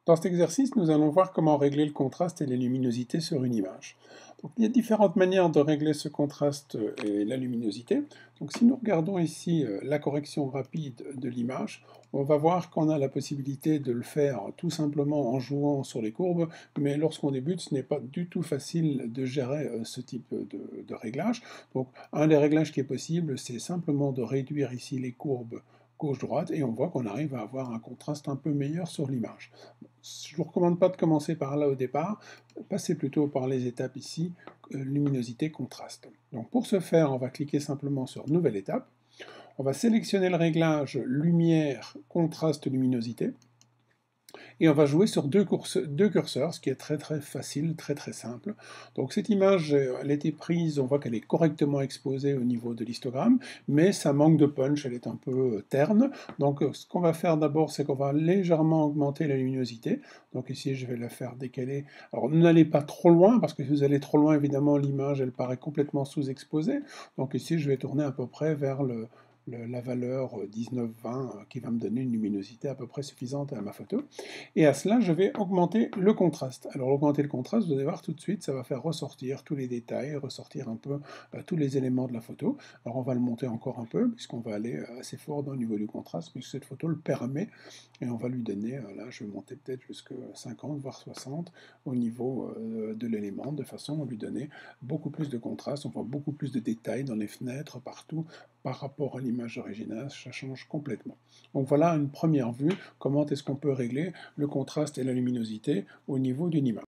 Dans cet exercice, nous allons voir comment régler le contraste et la luminosité sur une image. Donc, il y a différentes manières de régler ce contraste et la luminosité. Donc, si nous regardons ici la correction rapide de l'image, on va voir qu'on a la possibilité de le faire tout simplement en jouant sur les courbes, mais lorsqu'on débute, ce n'est pas du tout facile de gérer ce type de réglage. Donc, un des réglages qui est possible, c'est simplement de réduire ici les courbes gauche-droite, et on voit qu'on arrive à avoir un contraste un peu meilleur sur l'image. Je ne vous recommande pas de commencer par là au départ, passez plutôt par les étapes ici, luminosité, contraste. Donc pour ce faire, on va cliquer simplement sur Nouvelle étape, on va sélectionner le réglage lumière, contraste, luminosité, et on va jouer sur deux curseurs, ce qui est très facile, très simple. Donc cette image, elle a été prise, on voit qu'elle est correctement exposée au niveau de l'histogramme, mais ça manque de punch, elle est un peu terne. Donc ce qu'on va faire d'abord, c'est qu'on va légèrement augmenter la luminosité. Donc ici, je vais la faire décaler. Alors n'allez pas trop loin, parce que si vous allez trop loin, évidemment, l'image, elle paraît complètement sous-exposée. Donc ici, je vais tourner à peu près vers la valeur 19-20 qui va me donner une luminosité à peu près suffisante à ma photo. Et à cela, je vais augmenter le contraste. Alors augmenter le contraste, vous allez voir tout de suite, ça va faire ressortir tous les détails, ressortir un peu tous les éléments de la photo. Alors on va le monter encore un peu, puisqu'on va aller assez fort dans le niveau du contraste, puisque cette photo le permet. Et on va lui donner, là je vais monter peut-être jusqu'à 50, voire 60 au niveau de l'élément, de façon à lui donner beaucoup plus de contraste. On voit beaucoup plus de détails dans les fenêtres, partout, par rapport à l'image originale, ça change complètement. Donc voilà une première vue, comment est-ce qu'on peut régler le contraste et la luminosité au niveau d'une image.